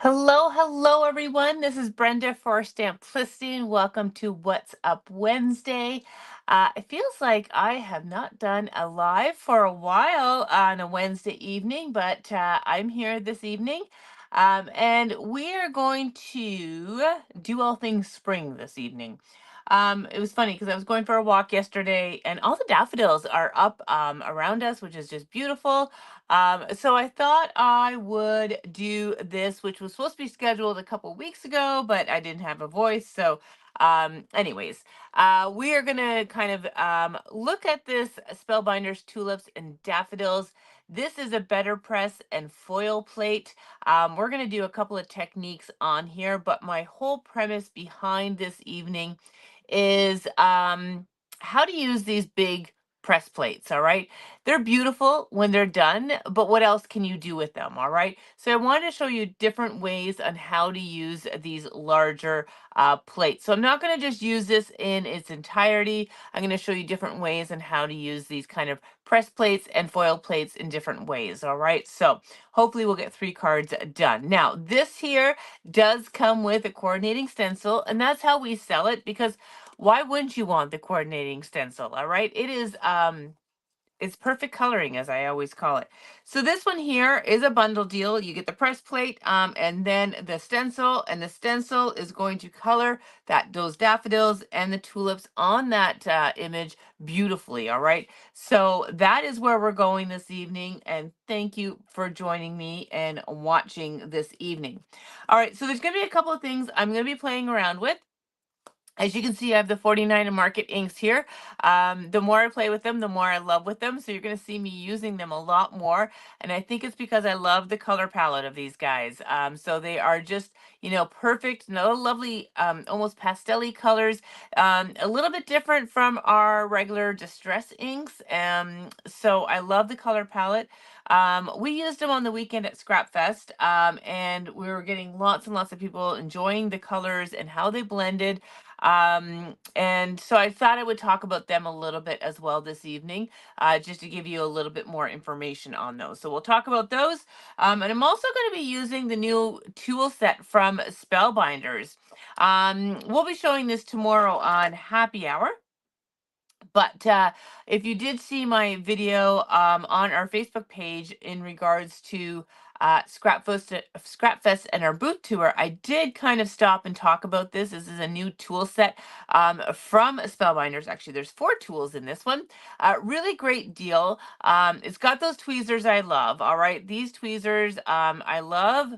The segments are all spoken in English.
Hello, hello, everyone. This is Brenda for Stamplicity, and welcome to What's Up Wednesday. It feels like I have not done a live for a while on a Wednesday evening, but I'm here this evening. And we are going to do all things spring this evening. It was funny because I was going for a walk yesterday, and all the daffodils are up around us, which is just beautiful. So I thought I would do this, which was supposed to be scheduled a couple weeks ago, but I didn't have a voice. So, anyways, we are going to kind of look at this Spellbinders, Tulips, and Daffodils. This is a better press and foil plate. We're going to do a couple of techniques on here, but my whole premise behind this evening is how to use these big press plates. All right. They're beautiful when they're done, but what else can you do with them? All right. So I wanted to show you different ways on how to use these larger plates. So I'm not going to just use this in its entirety. I'm going to show you different ways on how to use these kind of press plates and foil plates in different ways. All right. So hopefully we'll get 3 cards done. Now, this here does come with a coordinating stencil, and that's how we sell it because why wouldn't you want the coordinating stencil? All right. It's perfect coloring, as I always call it. So this one here is a bundle deal. You get the press plate, and then the stencil, and the stencil is going to color those daffodils and the tulips on that image beautifully. All right. So that is where we're going this evening, and thank you for joining me and watching this evening. All right. So there's going to be a couple of things I'm going to be playing around with. As you can see, I have the 49 and Market inks here. The more I play with them, the more I love with them. So you're going to see me using them a lot more. And I think it's because I love the color palette of these guys. So they are just, perfect, lovely, almost pastel-y colors. A little bit different from our regular distress inks. So I love the color palette. We used them on the weekend at Scrap Fest, and we were getting lots and lots of people enjoying the colors and how they blended. And so I thought I would talk about them a little bit as well this evening, just to give you a little bit more information on those. So we'll talk about those. And I'm also going to be using the new tool set from Spellbinders. We'll be showing this tomorrow on Happy Hour. But if you did see my video on our Facebook page in regards to Scrap Fest and our booth tour, I did kind of stop and talk about this. This is a new tool set from Spellbinders. Actually, there's 4 tools in this one. Really great deal. It's got those tweezers I love. All right, these tweezers I love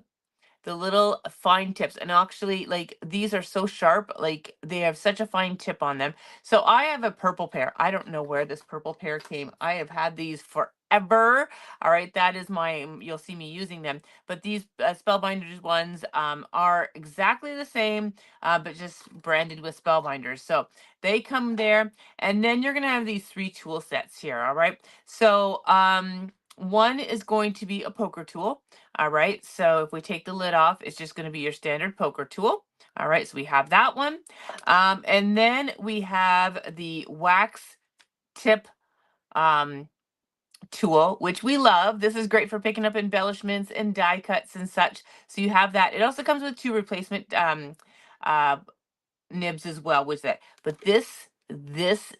the little fine tips, and actually, like, these are so sharp, like they have such a fine tip on them. So I have a purple pair. I don't know where this purple pair came. I have had these forever. All right, that is you'll see me using them, but these Spellbinders ones are exactly the same, but just branded with Spellbinders. So they come there, and then you're gonna have these 3 tool sets here. All right, so one is going to be a poker tool. All right, so if we take the lid off, it's just going to be your standard poker tool. All right, so we have that one. And then we have the wax tip um, tool, which we love. This is great for picking up embellishments and die cuts and such. So you have that. It also comes with 2 replacement uh, nibs as well, which that. But this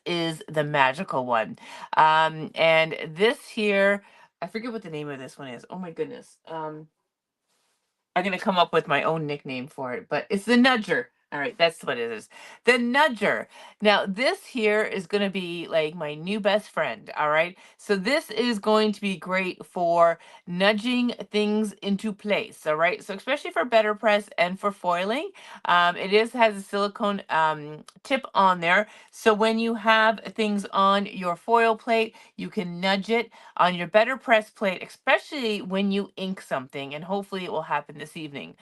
is the magical one. And this here, I forget what the name of this one is. Oh my goodness. I'm gonna come up with my own nickname for it, but it's the nudger. All right, that's what it is. The nudger. Now, this here is going to be like my new best friend. All right. So this is going to be great for nudging things into place. All right. So especially for better press and for foiling, has a silicone tip on there. So when you have things on your foil plate, you can nudge it on your better press plate, especially when you ink something, and hopefully it will happen this evening.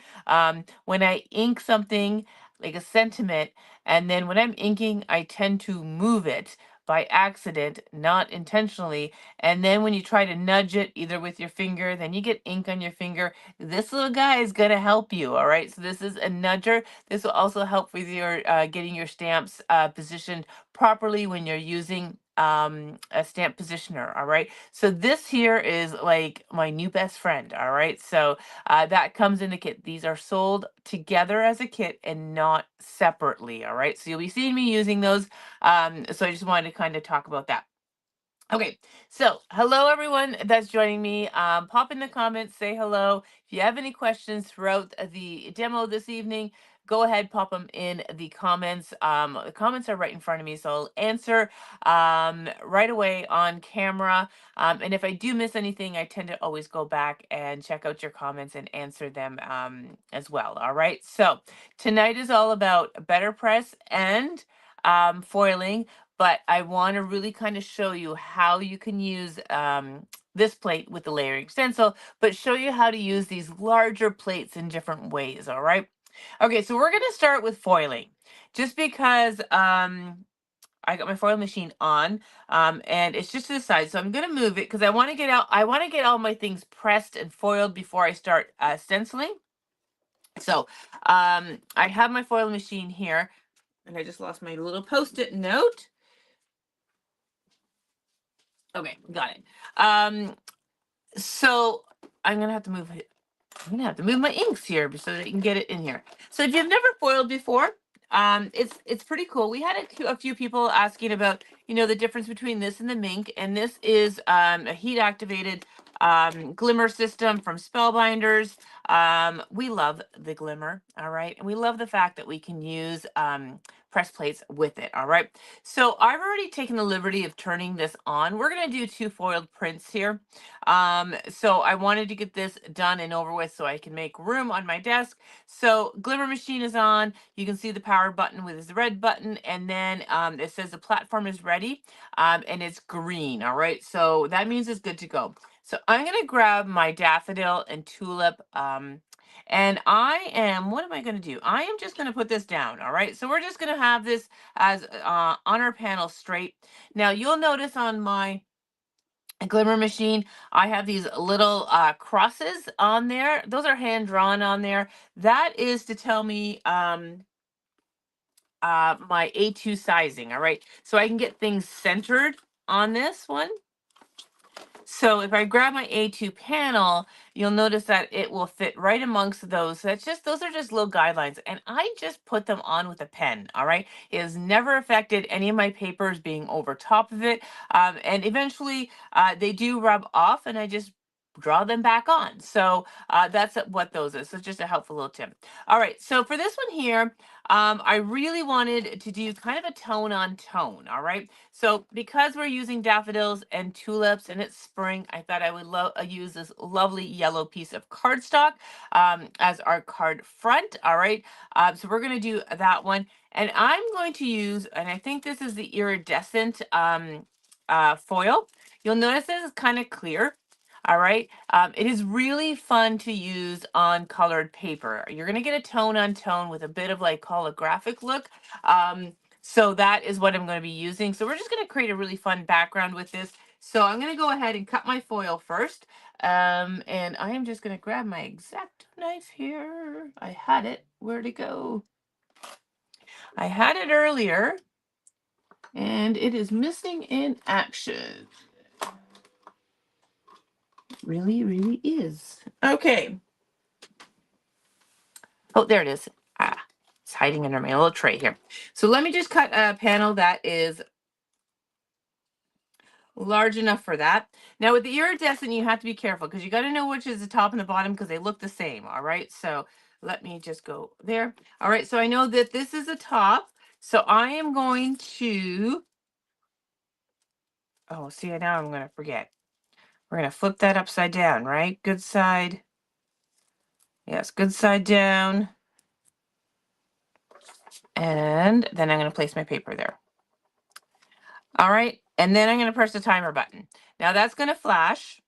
When I ink something like a sentiment, and then when I'm inking, I tend to move it by accident, not intentionally. And then when you try to nudge it, either with your finger, then you get ink on your finger. This little guy is going to help you. All right. So this is a nudger. This will also help with your getting your stamps positioned properly when you're using a stamp positioner. All right. So this here is like my new best friend. All right. So that comes in the kit. These are sold together as a kit and not separately. All right. So you'll be seeing me using those. So I just wanted to kind of talk about that. Okay, so hello everyone that's joining me. Pop in the comments, say hello. If you have any questions throughout the demo this evening, go ahead, pop them in the comments. The comments are right in front of me, so I'll answer right away on camera. And if I do miss anything, I tend to always go back and check out your comments and answer them as well. All right, so tonight is all about BetterPress and foiling, but I want to really kind of show you how you can use this plate with the layering stencil, but show you how to use these larger plates in different ways, all right? Okay, so we're going to start with foiling, just because I got my foil machine on, and it's just to the side, so I'm going to move it because I want to get all my things pressed and foiled before I start stenciling. So I have my foil machine here, and I just lost my little Post-it note. Okay, got it. So I'm gonna have to move it. I'm gonna have to move my inks here so that you can get it in here. So if you've never foiled before, it's pretty cool. We had a few people asking about, the difference between this and the mink, and this is a heat activated glimmer system from Spellbinders. We love the glimmer, all right, and we love the fact that we can use press plates with it, all right. So I've already taken the liberty of turning this on. We're gonna do 2 foiled prints here. So I wanted to get this done and over with so I can make room on my desk. So glimmer machine is on. You can see the power button with this red button, and then it says the platform is ready, and it's green. All right, so that means it's good to go. So I'm gonna grab my daffodil and tulip. And what am I going to do? I am just going to put this down. All right. So we're just going to have this as on our panel straight. Now you'll notice on my glimmer machine, I have these little crosses on there. Those are hand drawn on there. That is to tell me my A2 sizing. All right. So I can get things centered on this one. So if I grab my A2 panel, you'll notice that it will fit right amongst those. So those are just little guidelines. And I just put them on with a pen, all right? It has never affected any of my papers being over top of it. And eventually they do rub off, and I just draw them back on. So that's what those is. So just a helpful little tip. All right, so for this one here, I really wanted to do kind of a tone on tone, all right? So because we're using daffodils and tulips and it's spring, I thought I would use this lovely yellow piece of cardstock as our card front, all right? So we're gonna do that one. And I'm going to use, and I think this is the iridescent foil. You'll notice this is kind of clear. All right. It is really fun to use on colored paper. You're going to get a tone on tone with a bit of like holographic look. So that is what I'm going to be using. So we're just going to create a really fun background with this. So I'm going to go ahead and cut my foil first. And I am just going to grab my X-Acto knife here. I had it. Where'd it go? I had it earlier, and it is missing in action. Really, really is. Okay. Oh, there it is. It's hiding under my little tray here. So let me just cut a panel that is large enough for that. Now with the iridescent, you have to be careful because you got to know which is the top and the bottom because they look the same. All right. So let me just go there. All right. So I know that this is the top. So I am going to, oh, see, now I'm going to forget. We're going to flip that upside down, right? Good side. Yes, good side down. And then I'm going to place my paper there. All right. And then I'm going to press the timer button. Now that's going to flash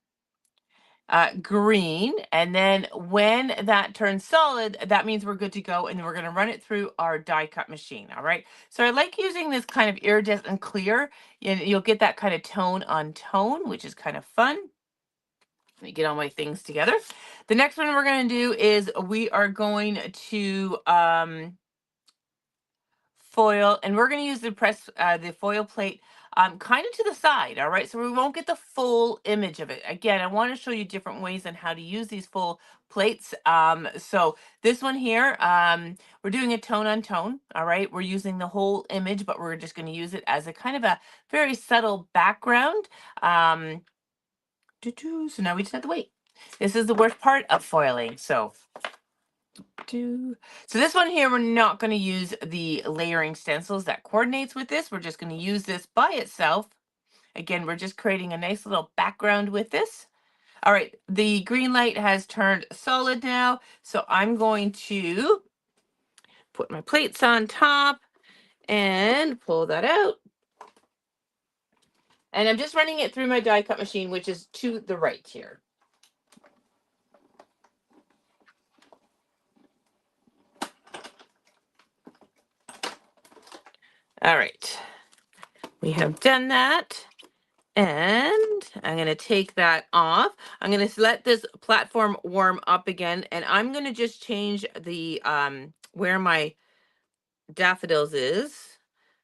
green. And then when that turns solid, that means we're good to go. And then we're going to run it through our die cut machine. All right. So I like using this kind of iridescent clear. And you'll get that kind of tone on tone, which is kind of fun. Let me get all my things together. The next one we're going to do is we are going to foil, and we're going to use the foil plate kind of to the side, all right? So we won't get the full image of it. Again, I want to show you different ways on how to use these full plates. So this one here, we're doing a tone on tone, all right? We're using the whole image, but we're just going to use it as a kind of a very subtle background. Um, so now we just have to wait. This is the worst part of foiling. So this one here, we're not going to use the layering stencils that coordinates with this. We're just going to use this by itself. Again, we're just creating a nice little background with this. All right, the green light has turned solid now. So I'm going to put my plates on top and pull that out. And I'm just running it through my die cut machine, which is to the right here. All right, we have done that. And I'm going to take that off. I'm going to let this platform warm up again. And I'm going to just change the, where my daffodils is.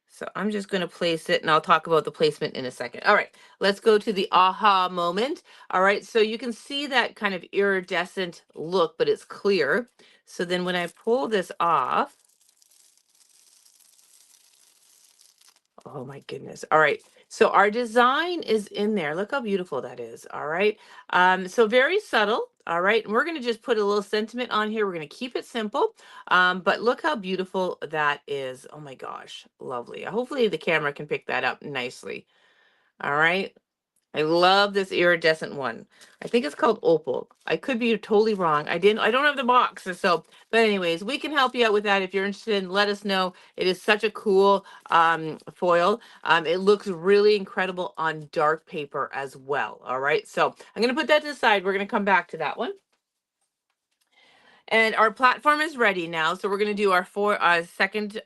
So I'm just going to place it, and I'll talk about the placement in a second. All right, let's go to the aha moment. All right, so you can see that kind of iridescent look, but it's clear. So then when I pull this off, oh my goodness. All right. So our design is in there. Look how beautiful that is. All right. So very subtle. All right. And we're going to just put a little sentiment on here. We're going to keep it simple. But look how beautiful that is. Oh my gosh. Lovely. Hopefully the camera can pick that up nicely. All right. I love this iridescent one. I think it's called Opal. I could be totally wrong. I don't have the box. So, but anyways, we can help you out with that. If you're interested, let us know. It is such a cool foil. It looks really incredible on dark paper as well. All right. So I'm going to put that to the side. We're going to come back to that one. And our platform is ready now. So we're going to do our second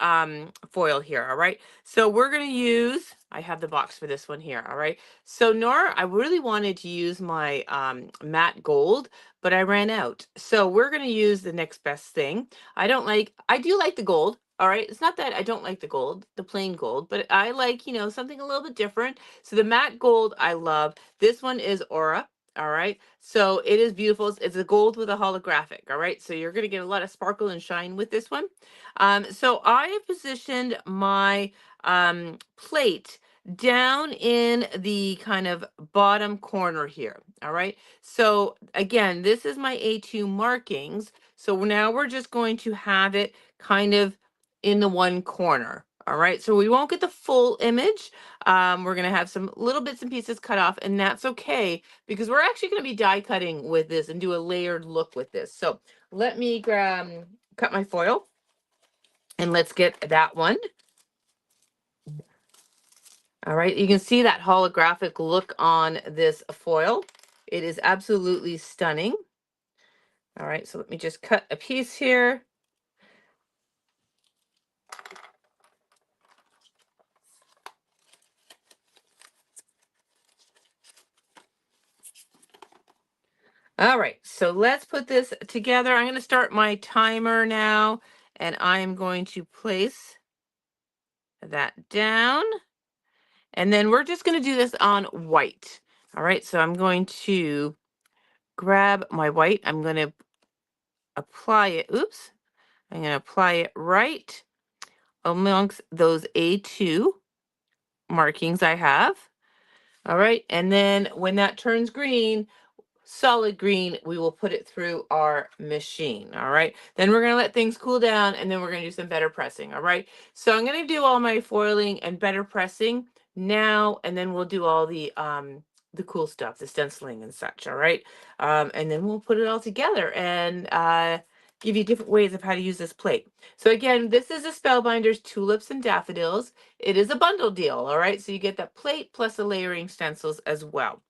foil here. All right. So we're going to use, I have the box for this one here. All right. So Nora, I really wanted to use my matte gold, but I ran out. So we're going to use the next best thing. I do like the gold. All right. It's not that I don't like the gold, the plain gold, but I like, something a little bit different. So the matte gold I love. This one is Aura. All right. So it is beautiful. It's a gold with a holographic. All right. So you're going to get a lot of sparkle and shine with this one. So I have positioned my plate down in the kind of bottom corner here. All right. So again, this is my A2 markings. So now we're just going to have it kind of in the one corner. All right. So we won't get the full image. We're going to have some little bits and pieces cut off, and that's okay because we're actually going to be die cutting with this and do a layered look with this. So let me cut my foil, and let's get that one. All right, you can see that holographic look on this foil. It is absolutely stunning. All right, so let me just cut a piece here. All right, so let's put this together. I'm going to start my timer now, and I'm going to place that down. And then we're just going to do this on white. All right, so I'm going to grab my white. I'm going to apply it. Oops. I'm going to apply it right amongst those A2 markings I have. All right, and then when that turns green, solid green, we will put it through our machine. All right, then we're going to let things cool down, and then we're going to do some better pressing. All right, so I'm going to do all my foiling and better pressing now, and then we'll do all the cool stuff, the stenciling and such. All right, and then we'll put it all together and give you different ways of how to use this plate. So again, this is a Spellbinders Tulips and Daffodils. It is a bundle deal. All right, so you get that plate plus the layering stencils as well.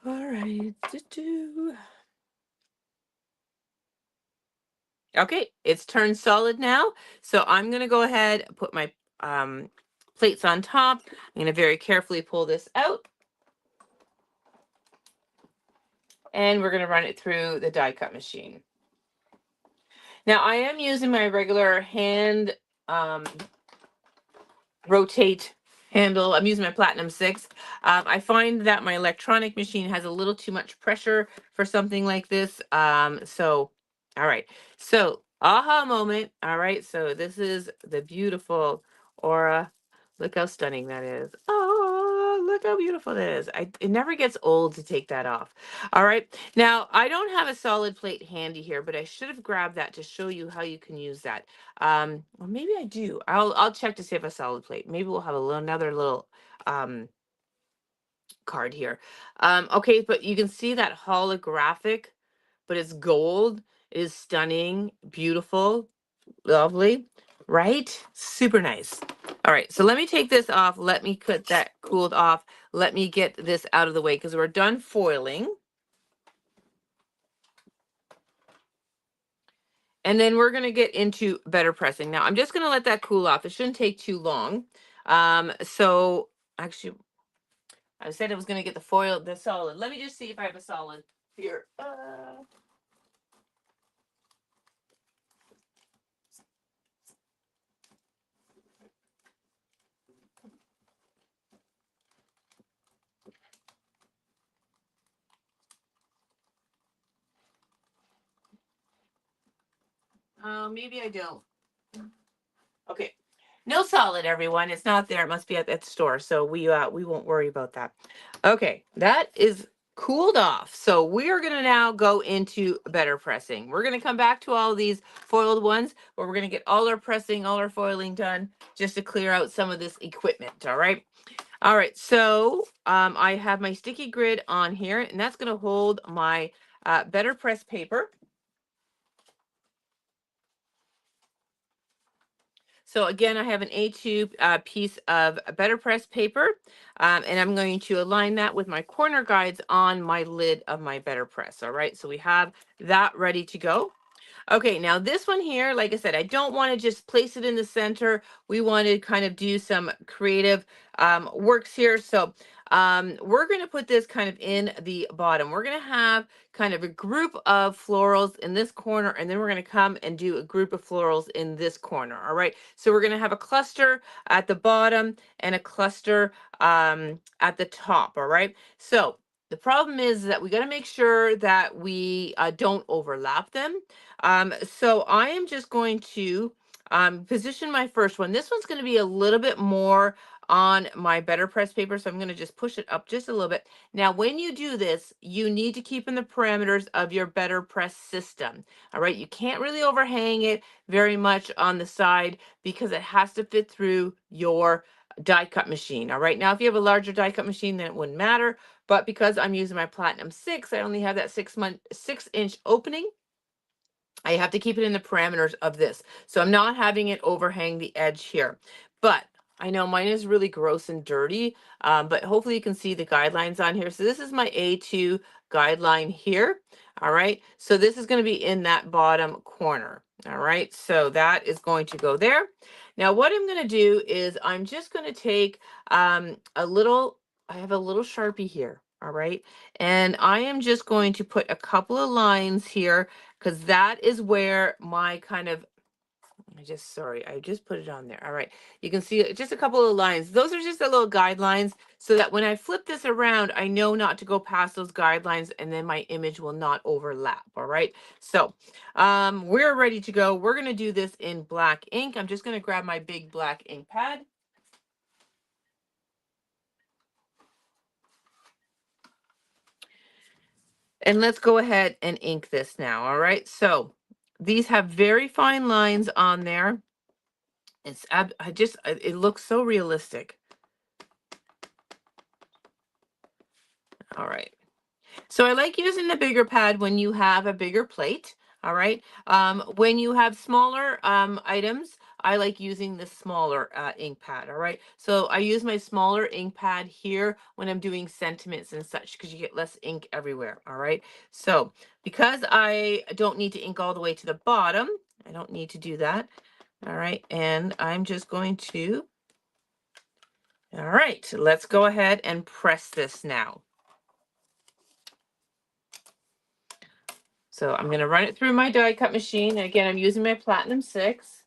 All right. Okay, it's turned solid now. So I'm going to go ahead and put my plates on top. I'm going to very carefully pull this out. And we're going to run it through the die cut machine. Now I am using my regular hand rotate handle. I'm using my Platinum 6. I find that my electronic machine has a little too much pressure for something like this. So, all right. So, aha moment. All right. So this is the beautiful Aura. Look how stunning that is. Oh, look how beautiful that is. It never gets old to take that off. All right. Now, I don't have a solid plate handy here, but I should have grabbed that to show you how you can use that. Or maybe I do. I'll check to see if I have a solid plate. Maybe we'll have another little um card here. Okay, but you can see that holographic, but it's gold. It is stunning, beautiful, lovely, right? Super nice. All right, so let me take this off. Let me put that cooled off. Let me get this out of the way because we're done foiling. And then we're going to get into better pressing. Now, I'm just going to let that cool off. It shouldn't take too long. So actually, I said I was going to get the foil, the solid. Let me just see if I have a solid here. Maybe I don't. Okay. No solid, everyone. It's not there. It must be at that store. So we won't worry about that. Okay, that is cooled off. So we are gonna now go into better pressing. We're gonna come back to all these foiled ones, but we're gonna get all our pressing, all our foiling done just to clear out some of this equipment. All right. All right. So I have my sticky grid on here, and that's gonna hold my better press paper. So again, I have an A2 piece of BetterPress paper, and I'm going to align that with my corner guides on my lid of my BetterPress. All right, so we have that ready to go. Okay, now this one here, like I said, I don't want to just place it in the center. We want to kind of do some creative works here. So we're going to put this kind of in the bottom. We're going to have kind of a group of florals in this corner, and then we're going to come and do a group of florals in this corner. All right, so we're going to have a cluster at the bottom and a cluster at the top. All right, so the problem is that we got to make sure that we don't overlap them. So I am just going to position my first one. This one's going to be a little bit more on my better press paper, so I'm going to just push it up just a little bit. Now, when you do this, you need to keep in the parameters of your better press system. All right, you can't really overhang it very much on the side because it has to fit through your die cut machine. All right, now if you have a larger die cut machine, then it wouldn't matter. But because I'm using my Platinum 6, I only have that 6-inch opening. I have to keep it in the parameters of this. So I'm not having it overhang the edge here. But I know mine is really gross and dirty, but hopefully you can see the guidelines on here. So this is my A2 guideline here. All right. So this is going to be in that bottom corner. All right. So that is going to go there. Now what I'm going to do is I'm just going to take I have a little Sharpie here. All right. And I am just going to put a couple of lines here because that is where my kind of, I just put it on there. All right, you can see just a couple of lines. Those are just the little guidelines so that when I flip this around, I know not to go past those guidelines and then my image will not overlap. All right, so we're ready to go. We're going to do this in black ink. I'm just going to grab my big black ink pad. And let's go ahead and ink this now. All right, so these have very fine lines on there. It looks so realistic. All right. So I like using the bigger pad when you have a bigger plate. All right. When you have smaller items, I like using the smaller ink pad. All right. So I use my smaller ink pad here when I'm doing sentiments and such because you get less ink everywhere. All right. So because I don't need to ink all the way to the bottom, I don't need to do that. All right. And I'm just going to, all right, let's go ahead and press this now. So I'm going to run it through my die cut machine. Again, I'm using my Platinum 6.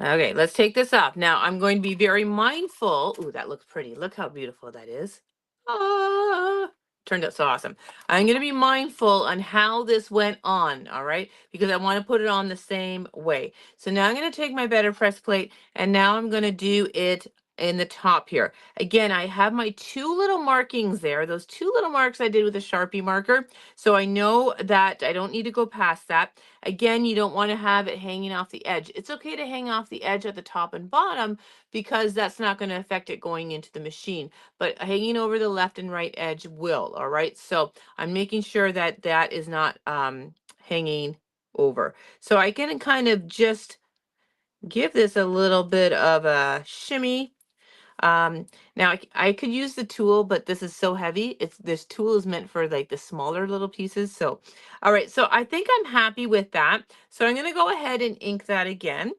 Okay, let's take this off. Now I'm going to be very mindful. Ooh, that looks pretty. Look how beautiful that is. Ah, turned out so awesome. I'm going to be mindful on how this went on, all right? Because I want to put it on the same way. So now I'm going to take my Better Press plate and now I'm going to do it in the top here. Again, I have my two little markings there. Those two little marks I did with a Sharpie marker. So I know that I don't need to go past that. Again, you don't want to have it hanging off the edge. It's okay to hang off the edge at the top and bottom because that's not going to affect it going into the machine. But hanging over the left and right edge will, all right? So I'm making sure that that is not hanging over. So I can kind of just give this a little bit of a shimmy. Now I could use the tool, but this is so heavy. This tool is meant for like the smaller little pieces. So, all right. So I think I'm happy with that. So I'm going to go ahead and ink that again.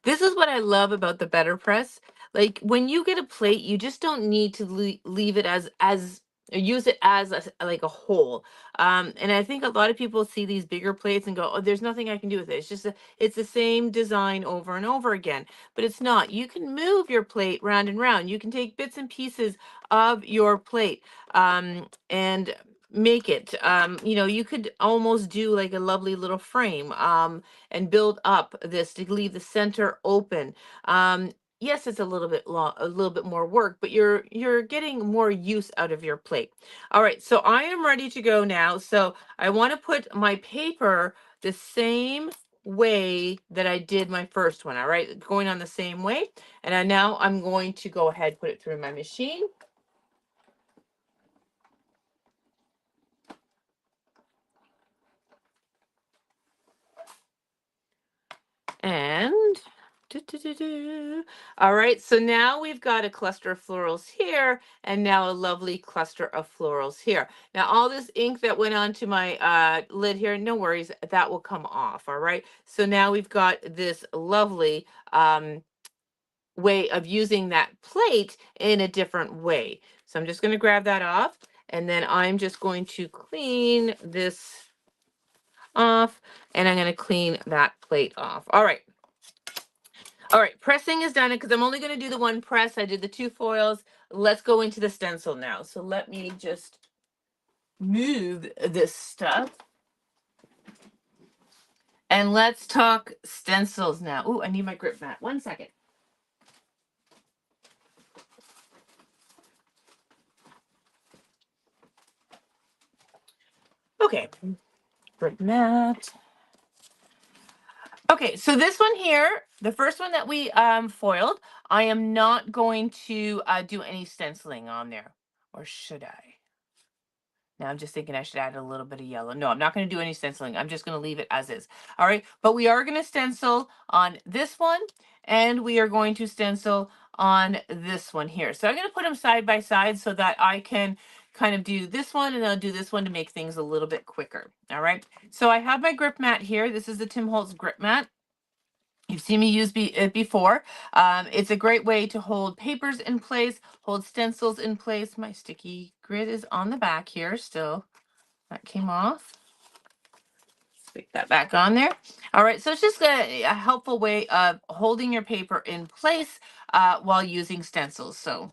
This is what I love about the BetterPress. Like when you get a plate, you just don't need to leave it as or use it as like a whole. And I think a lot of people see these bigger plates and go, "Oh, there's nothing I can do with it. It's just it's the same design over and over again." But it's not. You can move your plate round and round. You can take bits and pieces of your plate and make it. You know, you could almost do like a lovely little frame. And build up this to leave the center open. Yes, it's a little bit long, a little bit more work, but you're getting more use out of your plate. All right, so I am ready to go now. So I want to put my paper the same way that I did my first one. All right, going on the same way. And now I'm going to go ahead, put it through my machine. And all right, so now we've got a cluster of florals here and now a lovely cluster of florals here. Now all this ink that went onto my lid here, no worries, that will come off, all right? So now we've got this lovely way of using that plate in a different way. So I'm just going to grab that off and then I'm just going to clean this off and I'm going to clean that plate off. All right. All right, pressing is done because I'm only going to do the one press. I did the two foils. Let's go into the stencil now. So let me just move this stuff. And let's talk stencils now. Oh, I need my grip mat. 1 second. Okay, grip mat. Okay, so this one here, the first one that we foiled, I am not going to do any stenciling on there. Or should I? Now I'm just thinking I should add a little bit of yellow. No, I'm not going to do any stenciling. I'm just going to leave it as is. All right, but we are going to stencil on this one and we are going to stencil on this one here. So I'm going to put them side by side so that I can kind of do this one and I'll do this one to make things a little bit quicker. All right, so I have my grip mat here. This is the Tim Holtz grip mat. You've seen me use it before. It's a great way to hold papers in place, hold stencils in place. My sticky grid is on the back here still. That came off. Stick that back on there. All right, so it's just a helpful way of holding your paper in place while using stencils. So,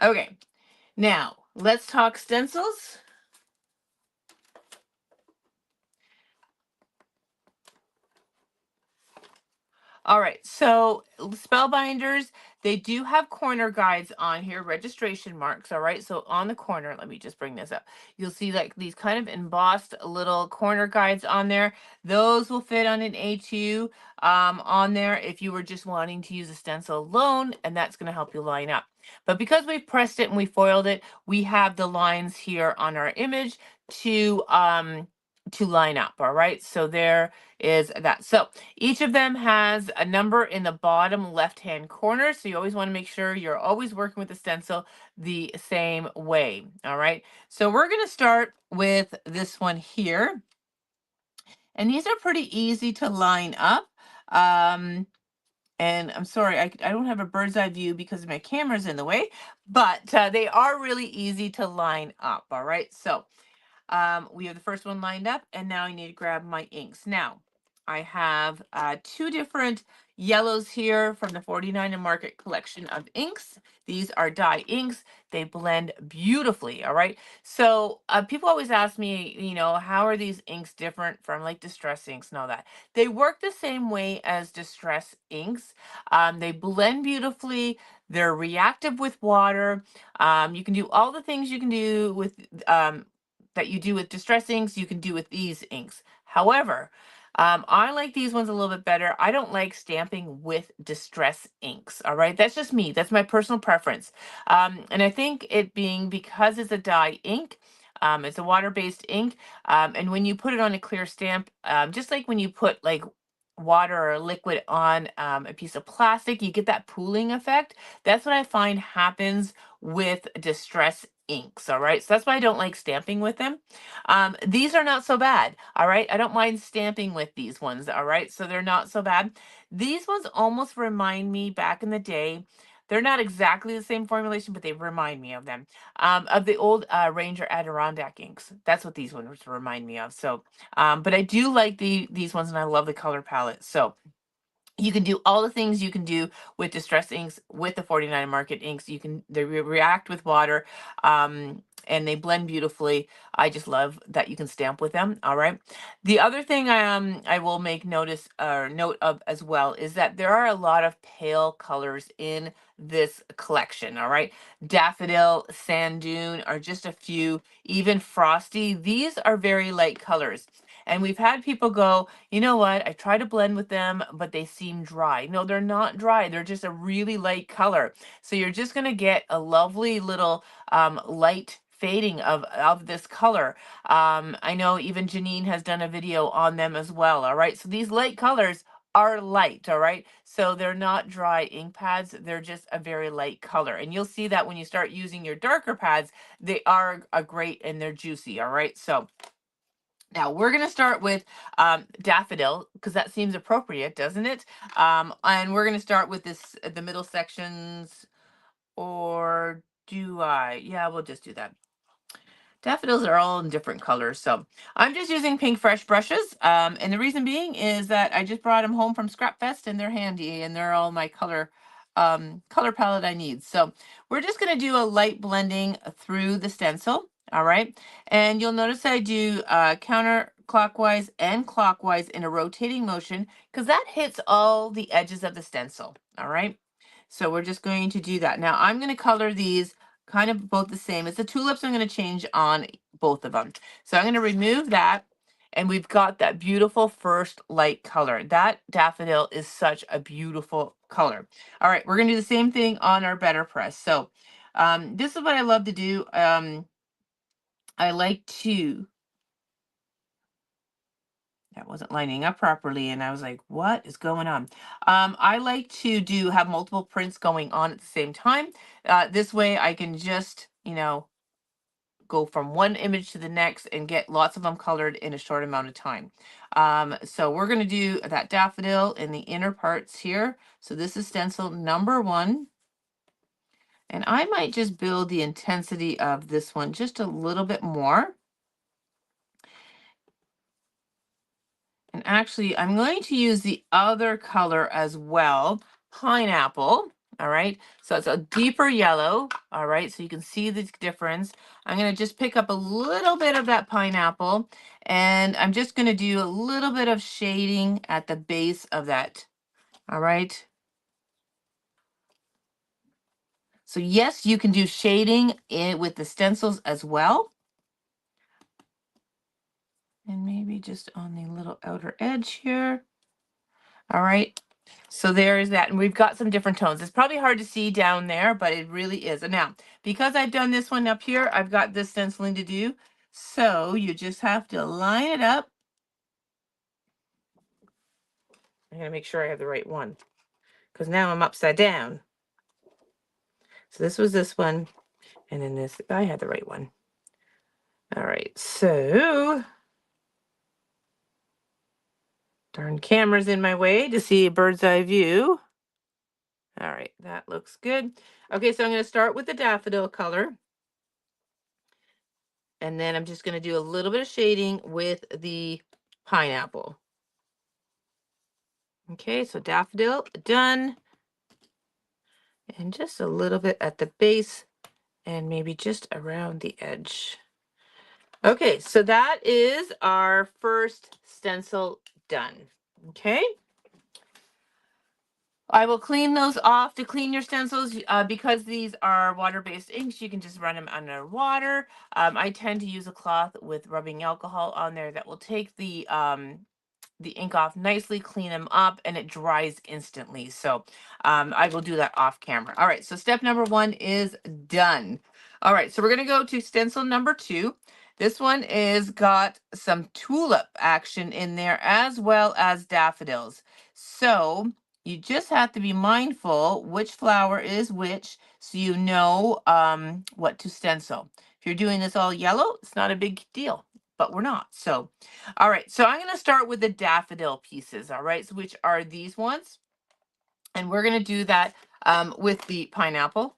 okay, now let's talk stencils. All right, so Spellbinders, they do have corner guides on here, registration marks. All right, so on the corner, let me just bring this up. You'll see like these kind of embossed little corner guides on there. Those will fit on an A2 on there if you were just wanting to use a stencil alone, and that's going to help you line up. But because we've pressed it and we foiled it, we have the lines here on our image to line up. All right, so there is that. So each of them has a number in the bottom left-hand corner. So you always want to make sure you're always working with the stencil the same way. All right. So we're going to start with this one here. And these are pretty easy to line up. And I'm sorry, I don't have a bird's eye view because my camera's in the way, but they are really easy to line up. All right. So We have the first one lined up, and now I need to grab my inks. Now, I have two different yellows here from the 49 and Market collection of inks. These are dye inks. They blend beautifully, all right? So people always ask me, how are these inks different from like distress inks and all that? They work the same way as distress inks. They blend beautifully. They're reactive with water. You can do all the things you can do with that you do with distress inks, you can do with these inks. However, I like these ones a little bit better. I don't like stamping with distress inks. All right, that's just me. That's my personal preference. And I think it being because it's a dye ink. It's a water-based ink, and when you put it on a clear stamp, just like when you put like water or liquid on a piece of plastic, you get that pooling effect. That's what I find happens with distress inks. All right. So that's why I don't like stamping with them. These are not so bad. All right. I don't mind stamping with these ones. All right. So they're not so bad. These ones almost remind me back in the day. They're not exactly the same formulation, but they remind me of them. Of the old Ranger Adirondack inks. That's what these ones remind me of. So, but I do like these ones, and I love the color palette. So you can do all the things you can do with distress inks with the 49 Market inks. They react with water, and they blend beautifully. I just love that you can stamp with them. All right. The other thing I will make note of as well is that there are a lot of pale colors in this collection. All right. Daffodil, Sand Dune are just a few, even Frosty. These are very light colors. And we've had people go, you know what? I try to blend with them, but they seem dry. No, they're not dry. They're just a really light color. So you're just going to get a lovely little light fading of this color. I know even Janine has done a video on them as well. All right. So these light colors are light. All right. So they're not dry ink pads. They're just a very light color. And you'll see that when you start using your darker pads, they are a great and they're juicy. All right. So now we're going to start with Daffodil because that seems appropriate, doesn't it? And we're going to start with the middle sections, or do I? Yeah, we'll just do that. Daffodils are all in different colors, so I'm just using pink fresh brushes. And the reason being is that I just brought them home from Scrap Fest and they're handy and they're all my color palette I need. So we're just going to do a light blending through the stencil. All right. And you'll notice I do counterclockwise and clockwise in a rotating motion because that hits all the edges of the stencil. All right. So we're just going to do that. Now I'm going to color these kind of both the same. It's the tulips I'm going to change on both of them. So I'm going to remove that. And we've got that beautiful first light color. That daffodil is such a beautiful color. All right, we're going to do the same thing on our BetterPress. So this is what I love to do. I like to, that wasn't lining up properly. And I was like, what is going on? I like to have multiple prints going on at the same time. This way I can just, go from one image to the next and get lots of them colored in a short amount of time. So we're going to do that daffodil in the inner parts here. So this is stencil number 1. And I might just build the intensity of this one just a little bit more. And actually, I'm going to use the other color as well, pineapple. All right, so it's a deeper yellow. All right, so you can see the difference. I'm going to just pick up a little bit of that pineapple, and I'm just going to do a little bit of shading at the base of that. All right. So yes, you can do shading with the stencils as well. And maybe just on the little outer edge here. All right. So there is that. And we've got some different tones. It's probably hard to see down there, but it really is. And now, because I've done this one up here, I've got this stenciling to do. So you just have to line it up. I'm going to make sure I have the right one because now I'm upside down. So this was this one. And then this, I had the right one. All right. So darn camera's in my way to see a bird's eye view. All right, that looks good. Okay, so I'm going to start with the daffodil color. And then I'm just going to do a little bit of shading with the pineapple. Okay, so daffodil done. And just a little bit at the base and maybe just around the edge. Okay, so that is our first stencil done. Okay. I will clean those off. To clean your stencils, because these are water-based inks, you can just run them under water. I tend to use a cloth with rubbing alcohol on there that will take the ink off nicely, clean them up, and it dries instantly. So I will do that off camera. All right, so step number 1 is done. All right, so we're going to go to stencil number 2. This one is got some tulip action in there as well as daffodils. So you just have to be mindful which flower is which so you know what to stencil. If you're doing this all yellow, it's not a big deal, but we're not. So all right, so I'm going to start with the daffodil pieces, all right, so which are these ones. And we're going to do that with the pineapple.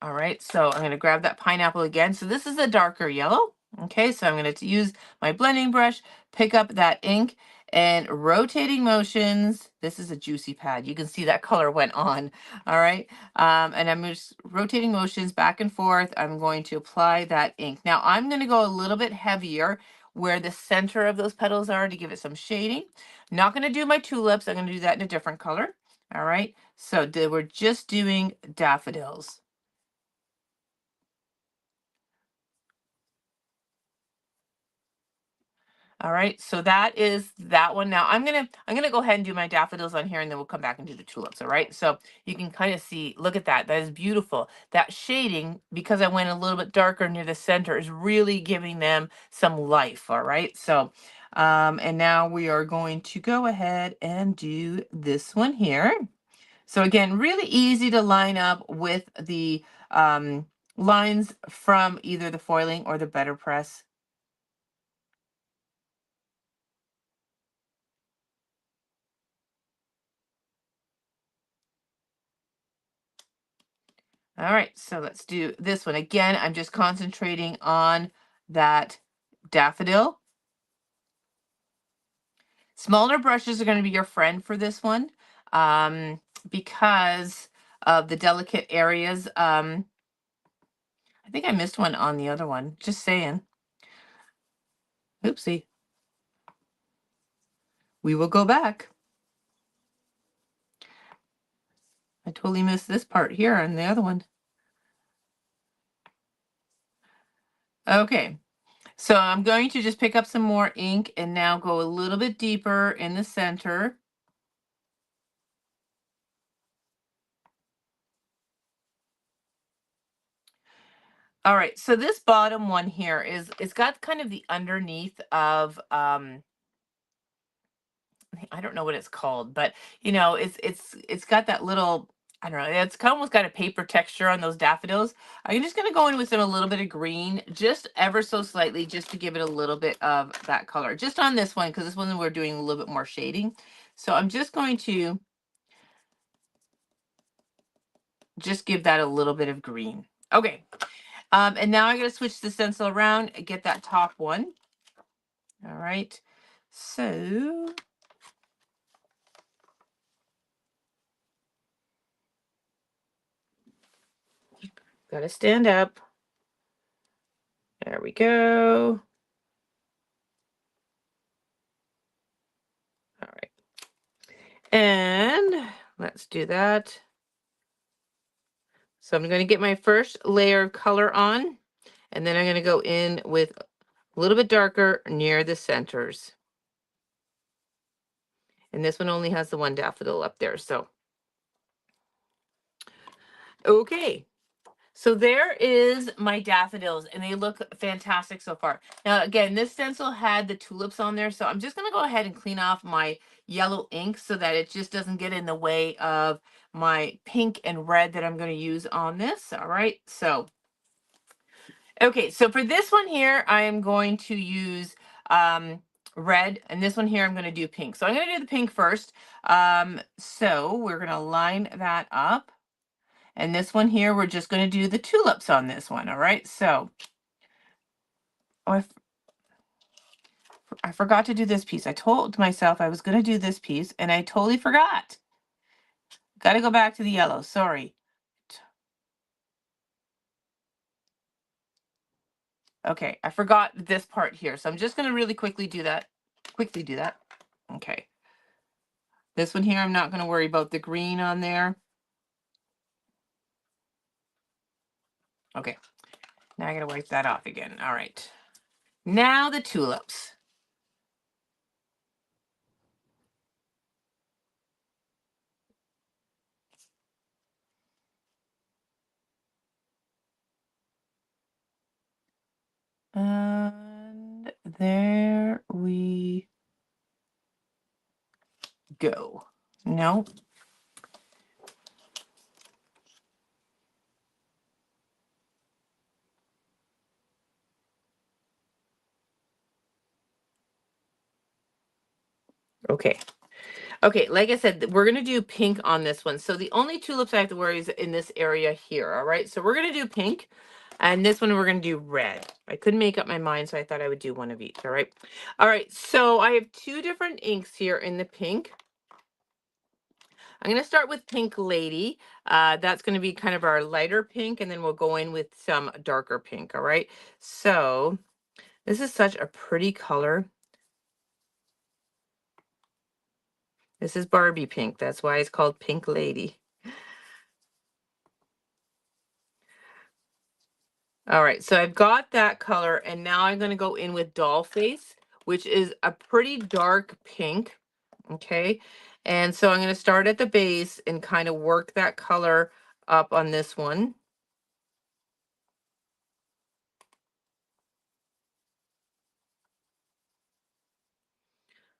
All right, so I'm going to grab that pineapple again. So this is a darker yellow. Okay, so I'm going to use my blending brush, pick up that ink, and rotating motions. This is a juicy pad. You can see that color went on. All right, and I'm just rotating motions back and forth. I'm going to apply that ink. Now I'm going to go a little bit heavier where the center of those petals are to give it some shading. Not going to do my tulips. I'm going to do that in a different color. All right, so we're just doing daffodils. All right, so that is that one. Now I'm gonna go ahead and do my daffodils on here, and then we'll come back and do the tulips. All right, so you can kind of see. Look at that. That is beautiful. That shading, because I went a little bit darker near the center, is really giving them some life. All right, so and now we are going to go ahead and do this one here. So again, really easy to line up with the lines from either the foiling or the BetterPress. All right, so let's do this one. Again, I'm just concentrating on that daffodil. Smaller brushes are going to be your friend for this one because of the delicate areas. I think I missed one on the other one. Just saying. Oopsie. We will go back. I totally missed this part here on the other one. Okay, so I'm going to just pick up some more ink and now go a little bit deeper in the center. All right, so this bottom one here is it's got kind of the underneath of I don't know what it's called, but you know, it's got that little, I don't know, it's almost got a paper texture on those daffodils. I'm just gonna go in with some a little bit of green, just ever so slightly, just to give it a little bit of that color. Just on this one, because this one we're doing a little bit more shading. So I'm just going to just give that a little bit of green. Okay. And now I'm going to switch the stencil around and get that top one. All right. So got to stand up. There we go. All right. And let's do that. So I'm going to get my first layer of color on, and then I'm going to go in with a little bit darker near the centers. And this one only has the one daffodil up there. So, okay. So there is my daffodils, and they look fantastic so far. Now, again, this stencil had the tulips on there, so I'm just going to go ahead and clean off my yellow ink so that it just doesn't get in the way of my pink and red that I'm going to use on this. All right, so, okay, so for this one here, I am going to use red, and this one here, I'm going to do pink. So I'm going to do the pink first. So we're going to line that up. And this one here, we're just going to do the tulips on this one. All right. So Oh, I forgot to do this piece. I told myself I was going to do this piece, and I totally forgot. Got to go back to the yellow. Sorry. Okay, I forgot this part here, so I'm just going to really quickly do that. Okay. This one here, I'm not going to worry about the green on there. Okay. Now I got to wipe that off again. All right. Now the tulips. And there we go. No. Okay. Okay, like I said, we're going to do pink on this one. So the only tulips I have to worry is in this area here, all right? So we're going to do pink, and this one we're going to do red. I couldn't make up my mind, so I thought I would do one of each, all right? All right, so I have two different inks here in the pink. I'm going to start with Pink Lady. That's going to be kind of our lighter pink, and then we'll go in with some darker pink, all right? So this is such a pretty color. This is Barbie pink. That's why it's called Pink Lady. All right, so I've got that color, and now I'm going to go in with Doll Face, which is a pretty dark pink, okay? And so I'm going to start at the base and kind of work that color up on this one.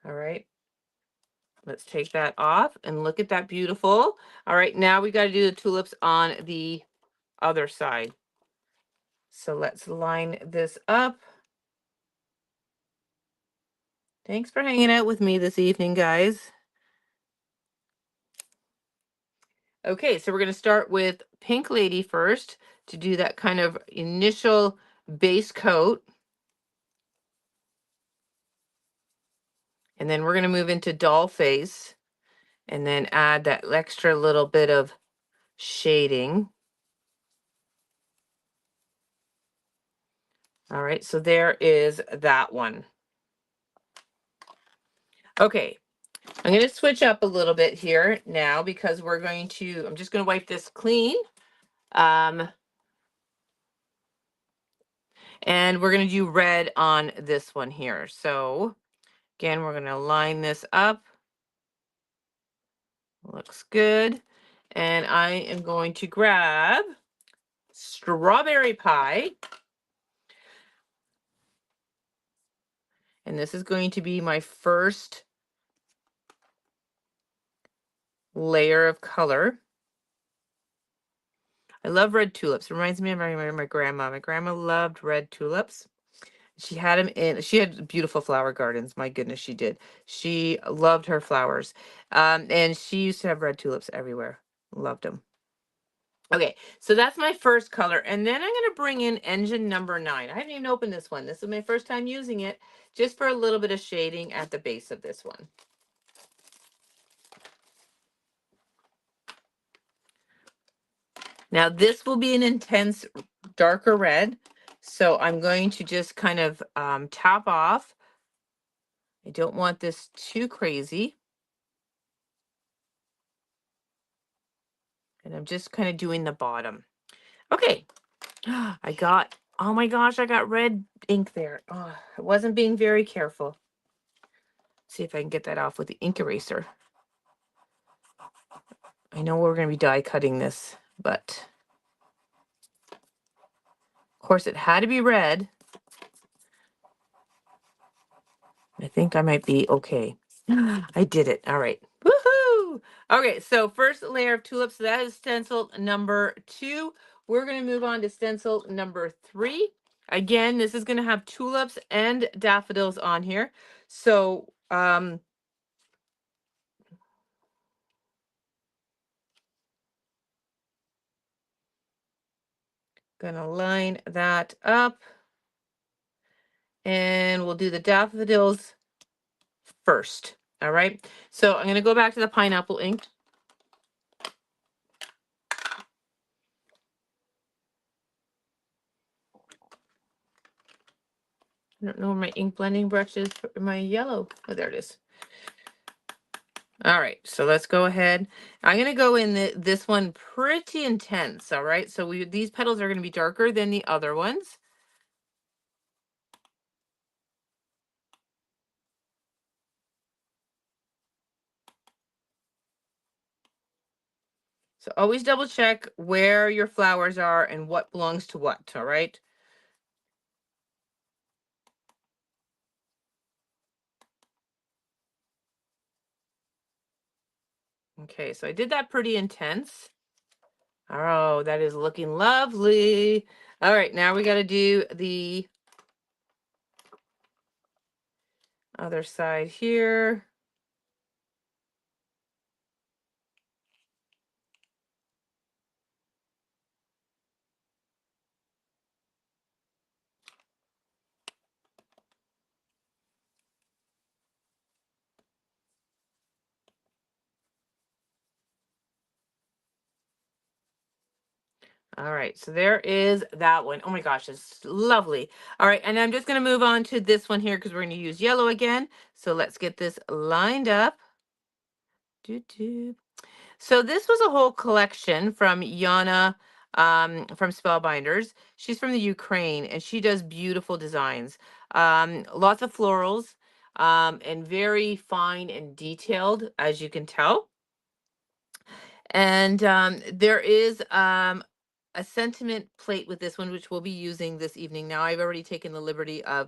All right, let's take that off and look at that beautiful. All right, now we got to do the tulips on the other side. So let's line this up. Thanks for hanging out with me this evening, guys. Okay, so we're going to start with Pink Lady first to do that kind of initial base coat. And then we're going to move into Doll Face and then add that extra little bit of shading. All right, so there is that one. Okay, I'm going to switch up a little bit here now because I'm just going to wipe this clean. And we're going to do red on this one here. So again, we're going to line this up. Looks good. And I am going to grab Strawberry Pie. And this is going to be my first layer of color. I love red tulips. It reminds me of my grandma. My grandma loved red tulips. She had beautiful flower gardens. My goodness, she did. She loved her flowers. And she used to have red tulips everywhere. Loved them. Okay, so that's my first color. And then I'm going to bring in engine number 9. I haven't even opened this one. This is my first time using it, just for a little bit of shading at the base of this one. Now this will be an intense darker red. So I'm going to just kind of top off. I don't want this too crazy. And I'm just kind of doing the bottom. Okay. Oh my gosh, I got red ink there. Oh, I wasn't being very careful. See if I can get that off with the ink eraser. I know we're going to be die cutting this, but of course it had to be red. I think I might be okay. I did it. All right. Woohoo! Okay, so first layer of tulips, so that is stencil number 2. We're going to move on to stencil number 3. Again, this is going to have tulips and daffodils on here. So, gonna line that up. And we'll do the daffodils first. All right. So I'm going to go back to the pineapple ink. I don't know where my ink blending brush is for my yellow. Oh, there it is. All right, so let's go ahead. I'm going to go in this one pretty intense. All right, so these petals are going to be darker than the other ones. So always double check where your flowers are and what belongs to what. All right. Okay, so I did that pretty intense. Oh, that is looking lovely. All right, now we got to do the other side here. All right, so there is that one. Oh my gosh, it's lovely. All right, and I'm just going to move on to this one here because we're going to use yellow again. So let's get this lined up. So this was a whole collection from Yana from Spellbinders. She's from the Ukraine and she does beautiful designs. Lots of florals and very fine and detailed, as you can tell. And there is a sentiment plate with this one, which we'll be using this evening. Now, I've already taken the liberty of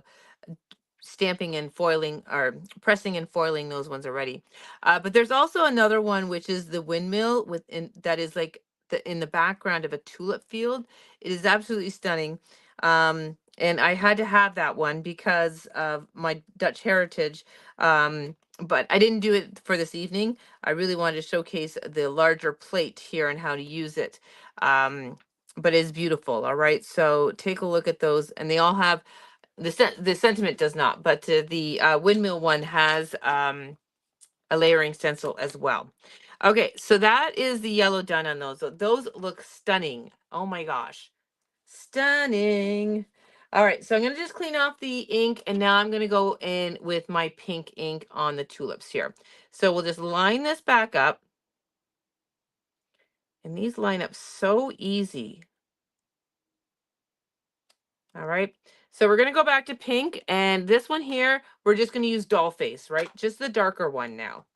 stamping and foiling or pressing and foiling those ones already. But there's also another one, which is the windmill that is like in the background of a tulip field. It is absolutely stunning. And I had to have that one because of my Dutch heritage. But I didn't do it for this evening. I really wanted to showcase the larger plate here and how to use it. But it's beautiful. All right. So take a look at those. And they all have the sentiment does not, but the windmill one has a layering stencil as well. Okay, so that is the yellow done on those. Those look stunning. Oh my gosh, stunning. All right, so I'm going to just clean off the ink, and now I'm going to go in with my pink ink on the tulips here. So we'll just line this back up, and these line up so easy. All right. So we're going to go back to pink, and this one here, we're just going to use doll face, right? Just the darker one now.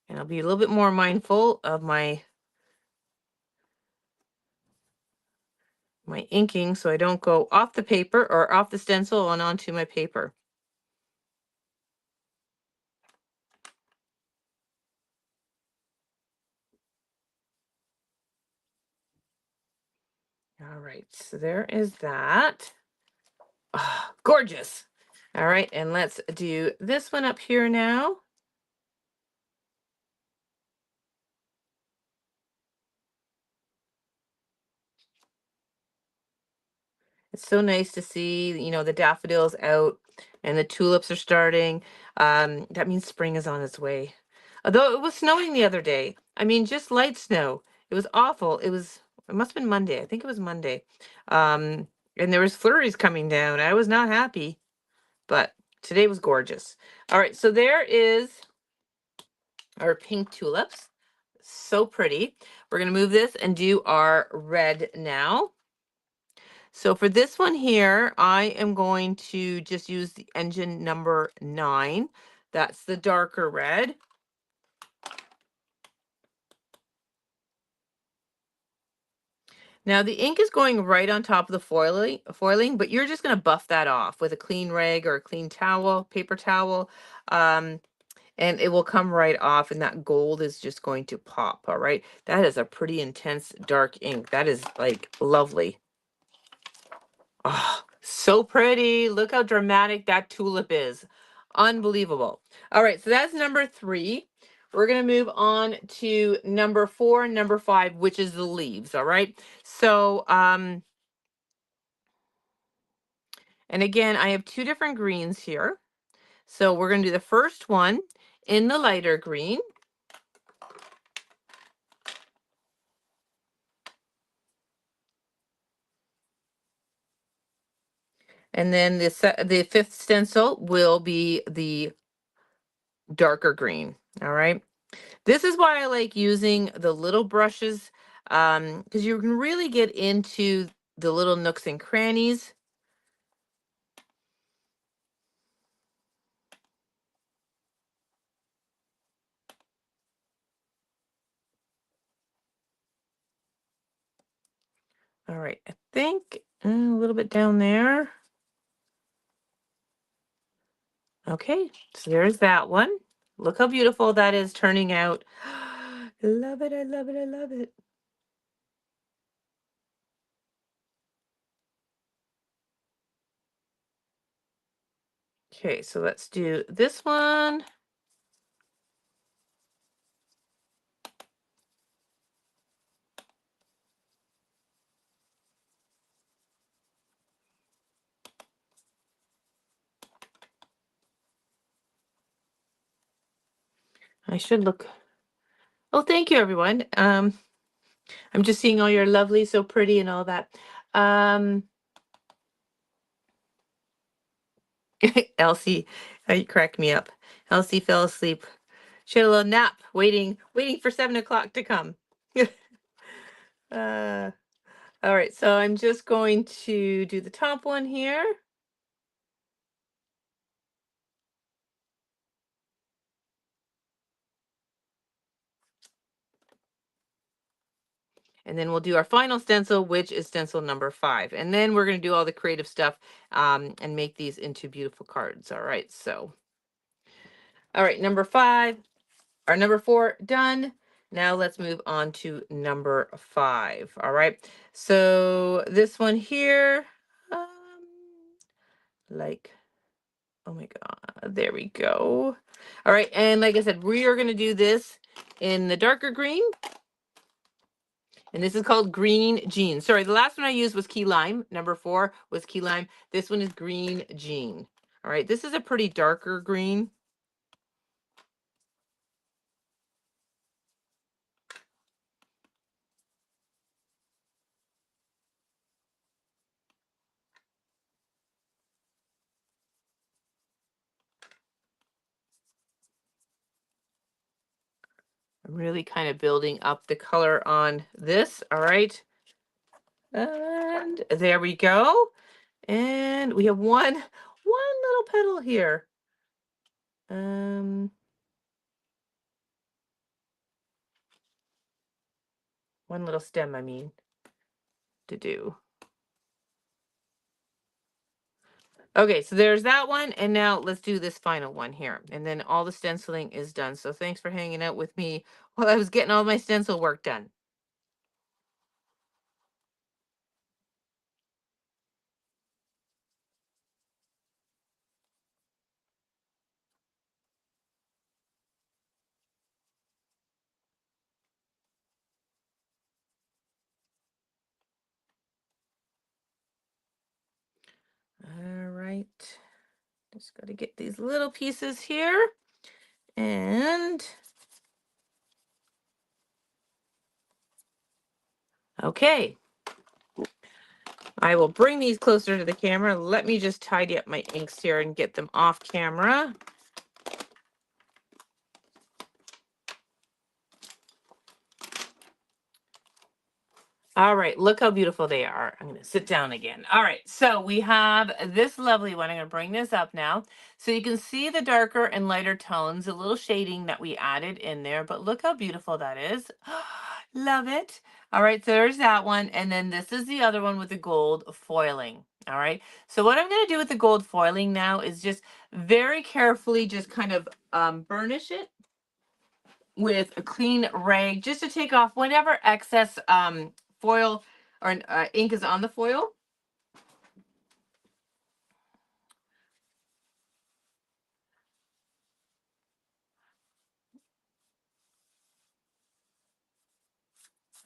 And I'll be a little bit more mindful of my inking so I don't go off the paper or off the stencil and onto my paper. All right, so there is that. Oh, gorgeous. All right, and let's do this one up here now. It's so nice to see, the daffodils out and the tulips are starting. That means spring is on its way. Although it was snowing the other day. I mean, just light snow. It was awful. It must have been Monday. I think it was Monday. And there was flurries coming down. I was not happy, but today was gorgeous. All right, so there is our pink tulips. So pretty. We're going to move this and do our red now. So for this one here, I am going to just use the engine number 9. That's the darker red. Now the ink is going right on top of the foiling, but you're just going to buff that off with a clean rag or a clean towel, paper towel, and it will come right off, and that gold is just going to pop. All right, that is a pretty intense dark ink. That is like lovely. Oh, so pretty. Look how dramatic that tulip is. Unbelievable. All right, so that's number 3. we're going to move on to number 4 and number 5, which is the leaves. All right. So, and again, I have 2 different greens here. So we're going to do the first one in the lighter green. And then the fifth stencil will be the darker green. All right. This is why I like using the little brushes, because you can really get into the little nooks and crannies. All right, I think a little bit down there. Okay, so there's that one. Look how beautiful that is turning out. I love it, I love it, I love it. Okay, so let's do this one. I should look. Oh, thank you, everyone. I'm just seeing all your lovely, so pretty and all that. Elsie, you crack me up. Elsie fell asleep. She had a little nap, waiting for 7 o'clock to come. uh, all right, so I'm just going to do the top one here. And then we'll do our final stencil, which is stencil number 5. And then we're going to do all the creative stuff and make these into beautiful cards. All right, so. All right, number 5, or number 4, done. Now let's move on to number 5. All right, so this one here, like, oh my God, there we go. All right, and like I said, we are going to do this in the darker green. And this is called Green Jean. Sorry, the last one I used was Key Lime. Number 4 was Key Lime. This one is Green Jean. All right, this is a pretty darker green. I'm really kind of building up the color on this. All right. And there we go. And we have one little petal here. One little stem, I mean, to do. Okay, so there's that one, and now let's do this final one here, and then all the stenciling is done. So thanks for hanging out with me while I was getting all my stencil work done. All right, just got to get these little pieces here, and okay. I will bring these closer to the camera. Let me just tidy up my inks here and get them off camera. All right, look how beautiful they are. I'm going to sit down again. All right, so we have this lovely one. I'm going to bring this up now. So you can see the darker and lighter tones, a little shading that we added in there, but look how beautiful that is. Love it. All right, so there's that one. And then this is the other one with the gold foiling. All right, so what I'm going to do with the gold foiling now is just very carefully just kind of burnish it with a clean rag just to take off whatever excess foil or ink is on the foil.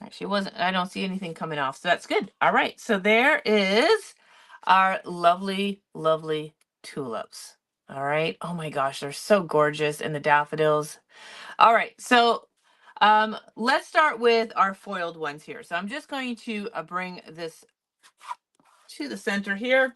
Actually, it wasn't, I don't see anything coming off, so that's good. All right, so there is our lovely, lovely tulips. All right. Oh my gosh, they're so gorgeous. And the daffodils. All right, so let's start with our foiled ones here. So I'm just going to bring this to the center here.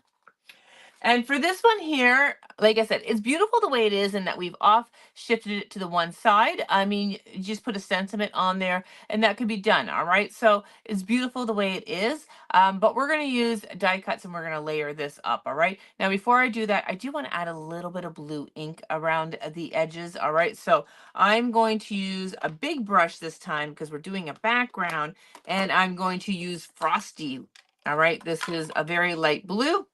And for this one here, like I said, it's beautiful the way it is and that we've off shifted it to the one side. I mean, you just put a sentiment on there and that could be done. All right. So it's beautiful the way it is. But we're going to use die cuts and we're going to layer this up. All right. Now, before I do that, I do want to add a little bit of blue ink around the edges. All right. So I'm going to use a big brush this time because we're doing a background, and I'm going to use Frosty. All right. This is a very light blue.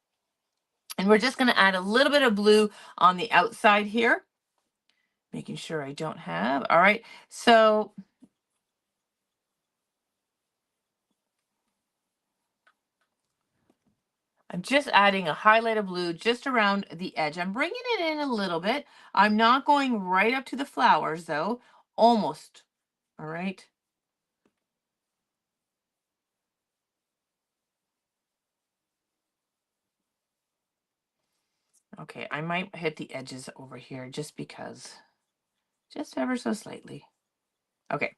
And we're just going to add a little bit of blue on the outside here, making sure I don't have. All right. So I'm just adding a highlight of blue just around the edge. I'm bringing it in a little bit. I'm not going right up to the flowers though, almost. All right. Okay, I might hit the edges over here just because, just ever so slightly. Okay.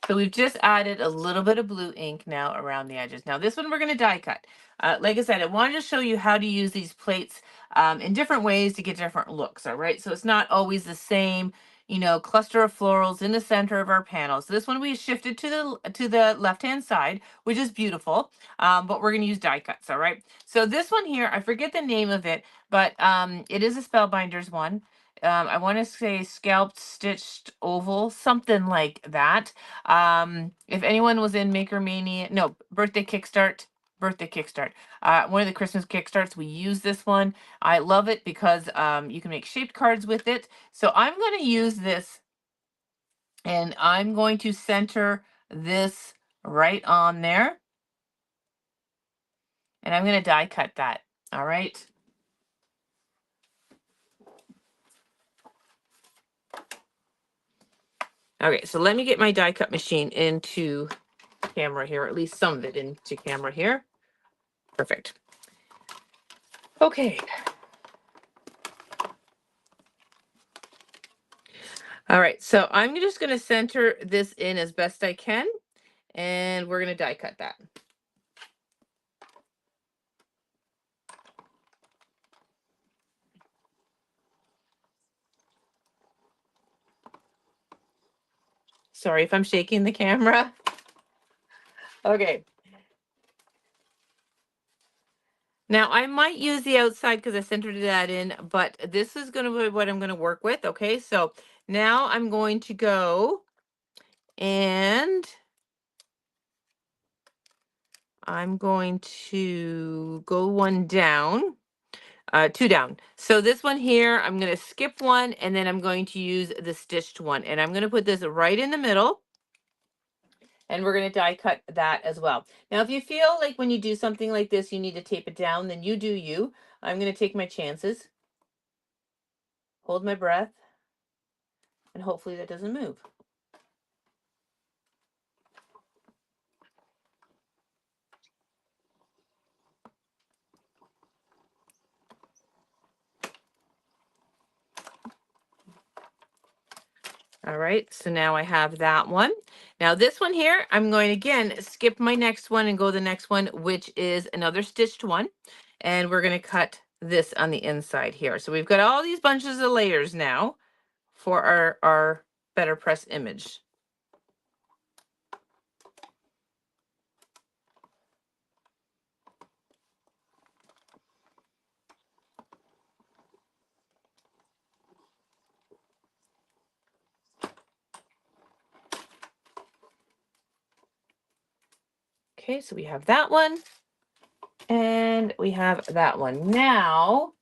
So we've just added a little bit of blue ink now around the edges. Now this one we're going to die cut. Like I said, I wanted to show you how to use these plates in different ways to get different looks. All right, so it's not always the same, you know, cluster of florals in the center of our panel. So this one we shifted to the left hand side, which is beautiful. But we're going to use die cuts. All right. So this one here, I forget the name of it, but it is a Spellbinders one. I want to say scalped stitched oval, something like that. If anyone was in Maker Mania, no, birthday kickstart, one of the Christmas kickstarts, we use this one. I love it because you can make shaped cards with it. So I'm going to use this, and I'm going to center this right on there, and I'm going to die cut that. All right. Okay, so let me get my die cut machine into camera here, at least some of it into camera here. Perfect. Okay. All right, so I'm just going to center this in as best I can, and we're going to die cut that. Sorry if I'm shaking the camera. Okay. Now I might use the outside because I centered that in, but this is going to be what I'm going to work with. Okay, so now I'm going to go and I'm going to go one down, two down. So this one here, I'm going to skip one, and then I'm going to use the stitched one, and I'm going to put this right in the middle. And we're going to die cut that as well. Now, if you feel like when you do something like this, you need to tape it down, then you do you. I'm going to take my chances, hold my breath, and hopefully that doesn't move. All right, so now I have that one. Now this one here, I'm going to again skip my next one and go to the next one, which is another stitched one. And we're going to cut this on the inside here. So we've got all these bunches of layers now for our BetterPress image. Okay, so we have that one. And we have that one. Now,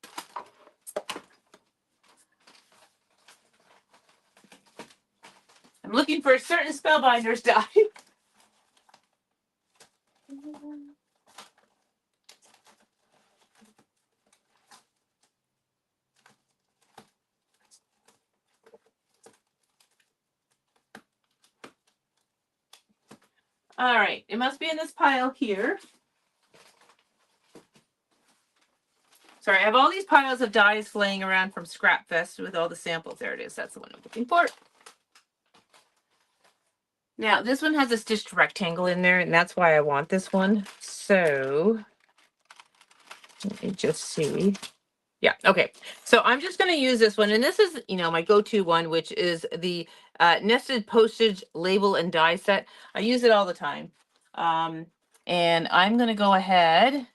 I'm looking for a certain Spellbinders die. All right, it must be in this pile here. Sorry, I have all these piles of dies laying around from Scrap Fest with all the samples. There it is. That's the one I'm looking for. Now, this one has a stitched rectangle in there, and that's why I want this one. So, let me just see. Yeah, okay. So I'm just going to use this one, and this is, my go-to one, which is the nested postage label and die set. I use it all the time. And I'm going to go ahead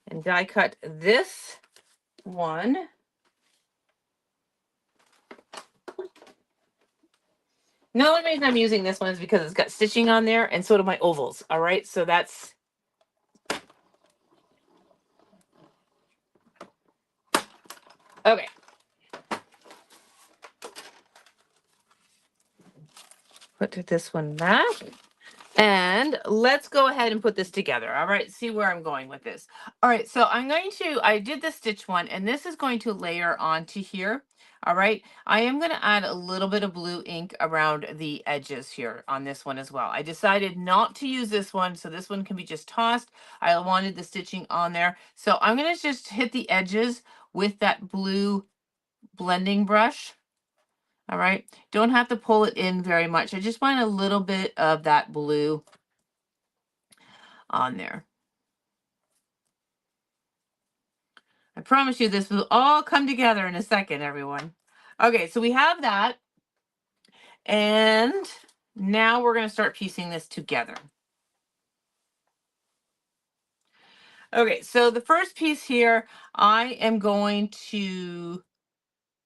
and die cut this one. The only reason I'm using this one is because it's got stitching on there, and so do my ovals. All right, so that's... Okay. Put this one back. And let's go ahead and put this together. All right, see where I'm going with this. All right, so I did the stitch one, and this is going to layer onto here. All right, I am going to add a little bit of blue ink around the edges here on this one as well. I decided not to use this one, so this one can be just tossed. I wanted the stitching on there. So I'm going to just hit the edges with that blue blending brush. All right, don't have to pull it in very much. I just want a little bit of that blue on there. I promise you this will all come together in a second, everyone. Okay, so we have that. And now we're going to start piecing this together. Okay, so the first piece here, I am going to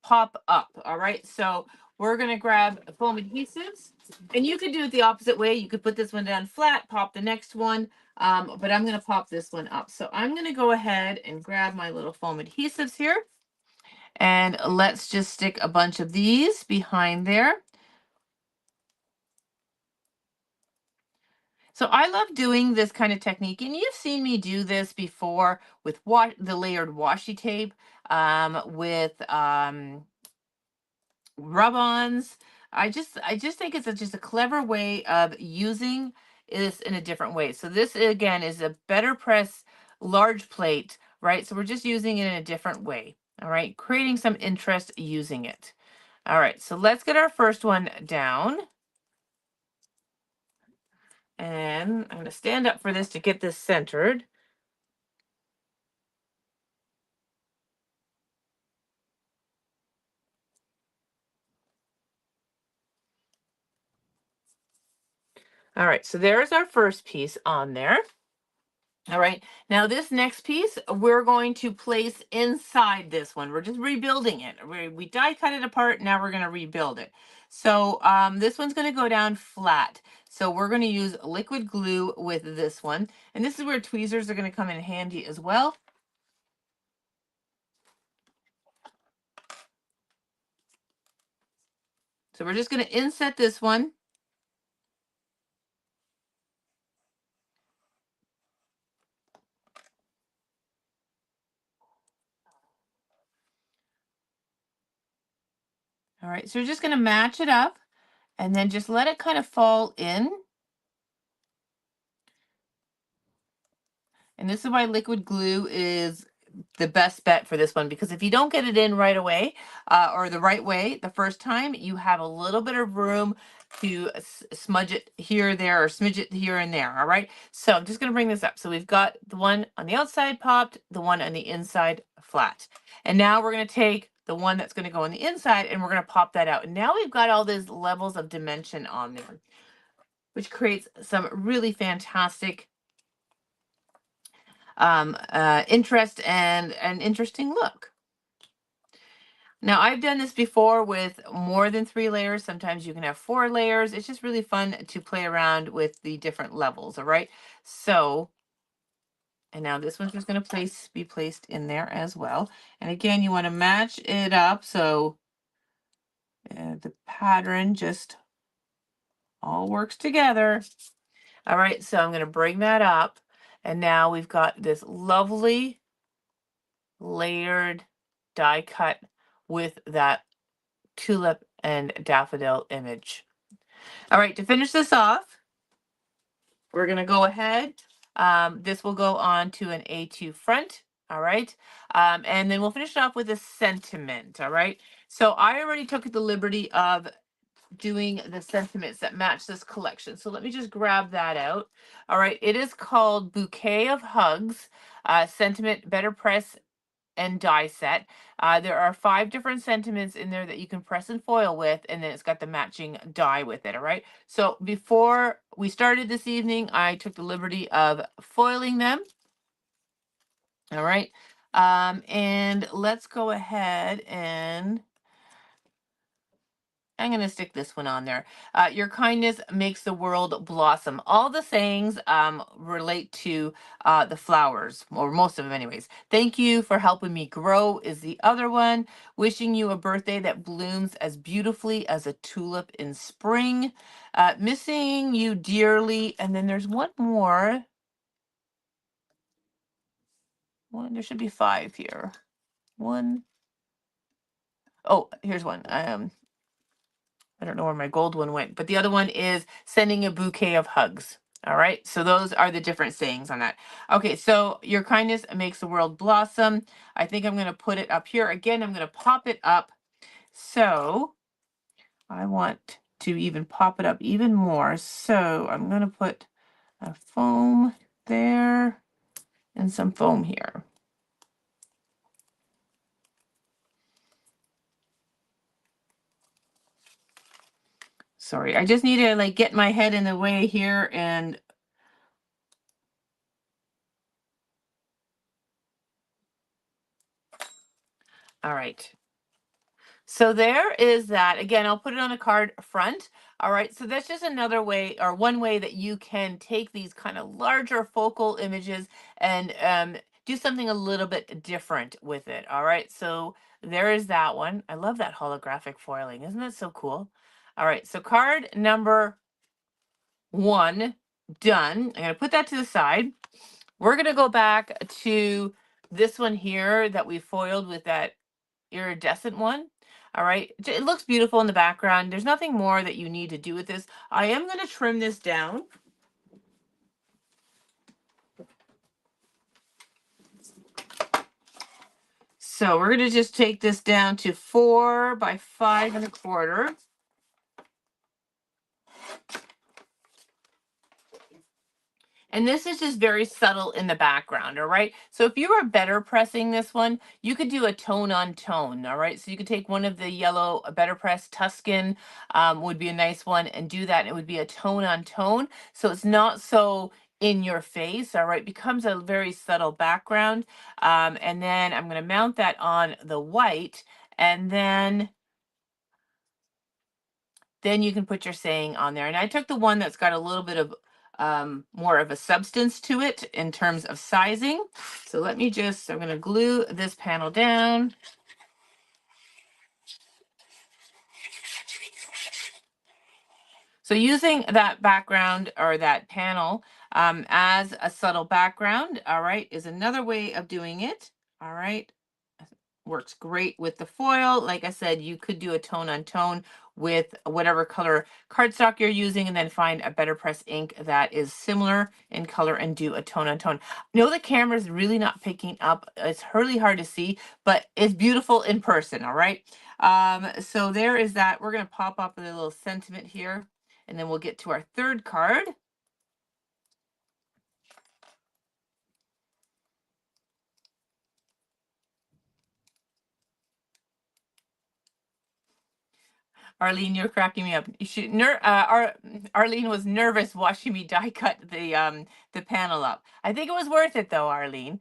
pop up. All right, so we're going to grab foam adhesives, and you could do it the opposite way. You could put this one down flat, pop the next one, but I'm going to pop this one up. So I'm going to go ahead and grab my little foam adhesives here, and let's just stick a bunch of these behind there. So I love doing this kind of technique, and you've seen me do this before with the layered washi tape, with rub-ons. I just think it's just a clever way of using this in a different way. So this again is a BetterPress large plate, right? So we're just using it in a different way. All right, creating some interest using it. All right, so let's get our first one down. And I'm going to stand up for this to get this centered. All right, so there's our first piece on there. All right, now this next piece, we're going to place inside this one. We're just rebuilding it. We die cut it apart, now we're gonna rebuild it. So this one's gonna go down flat. So we're gonna use liquid glue with this one. And this is where tweezers are gonna come in handy as well. So we're just gonna inset this one. All right, so we're just gonna match it up and then just let it kind of fall in. And this is why liquid glue is the best bet for this one, because if you don't get it in right away, or the right way the first time, you have a little bit of room to smudge it here or there, or smidge it here and there. All right, so I'm just going to bring this up. So we've got the one on the outside popped, the one on the inside flat, and now we're going to take the one that's going to go on the inside and we're going to pop that out. And now we've got all these levels of dimension on there, which creates some really fantastic interest and an interesting look. Now, I've done this before with more than 3 layers. Sometimes you can have 4 layers. It's just really fun to play around with the different levels, all right? So, and now this one's just going to be placed in there as well. And again, you want to match it up so the pattern just all works together. All right, so I'm going to bring that up. And now we've got this lovely layered die cut with that tulip and daffodil image. All right, to finish this off, we're going to go ahead. This will go on to an A2 front. All right. And then we'll finish it off with a sentiment. All right. So I already took the liberty of doing the sentiments that match this collection. So let me just grab that out. All right. It is called Bouquet of Hugs, Sentiment BetterPress and die set. There are 5 different sentiments in there that you can press and foil with, and then it's got the matching die with it. All right. So before we started this evening, I took the liberty of foiling them. All right. And let's go ahead and I'm going to stick this one on there. Your kindness makes the world blossom. All the sayings relate to the flowers, or most of them, anyways. Thank you for helping me grow is the other one. Wishing you a birthday that blooms as beautifully as a tulip in spring. Missing you dearly. And then there's one more. There should be 5 here. One. Oh, here's one. I don't know where my gold one went, but the other one is sending a bouquet of hugs. All right. So those are the different sayings on that. Okay. So your kindness makes the world blossom. I think I'm going to put it up here. Again, I'm going to pop it up. So I want to even pop it up even more. So I'm going to put a foam there and some foam here. Sorry, I just need to like get my head in the way here and all right. So there is that. Again, I'll put it on a card front. All right. So that's just another way or one way that you can take these kind of larger focal images and do something a little bit different with it. All right. So there is that one. I love that holographic foiling. Isn't that so cool? All right. So card number 1 done. I'm going to put that to the side. We're going to go back to this one here that we foiled with that iridescent one. All right. It looks beautiful in the background. There's nothing more that you need to do with this. I am going to trim this down. So we're going to just take this down to 4 by 5 1/4. And this is just very subtle in the background, all right? So if you were better pressing this one, you could do a tone on tone, all right? So you could take one of the yellow better press Tuscan would be a nice one and do that. And it would be a tone on tone. So it's not so in your face, all right? Becomes a very subtle background. And then I'm going to mount that on the white and then you can put your saying on there. And I took the one that's got a little bit of more of a substance to it in terms of sizing. So let me just, I'm going to glue this panel down. So using that background or that panel as a subtle background, all right, is another way of doing it. All right. Works great with the foil. Like I said, you could do a tone on tone with whatever color cardstock you're using and then find a BetterPress ink that is similar in color and do a tone on tone. I know the camera is really not picking up. It's really hard to see, but it's beautiful in person, all right? So there is that. We're going to pop up with a little sentiment here, and then we'll get to our third card. Arlene, you're cracking me up. Arlene was nervous watching me die cut the panel up. I think it was worth it though, Arlene.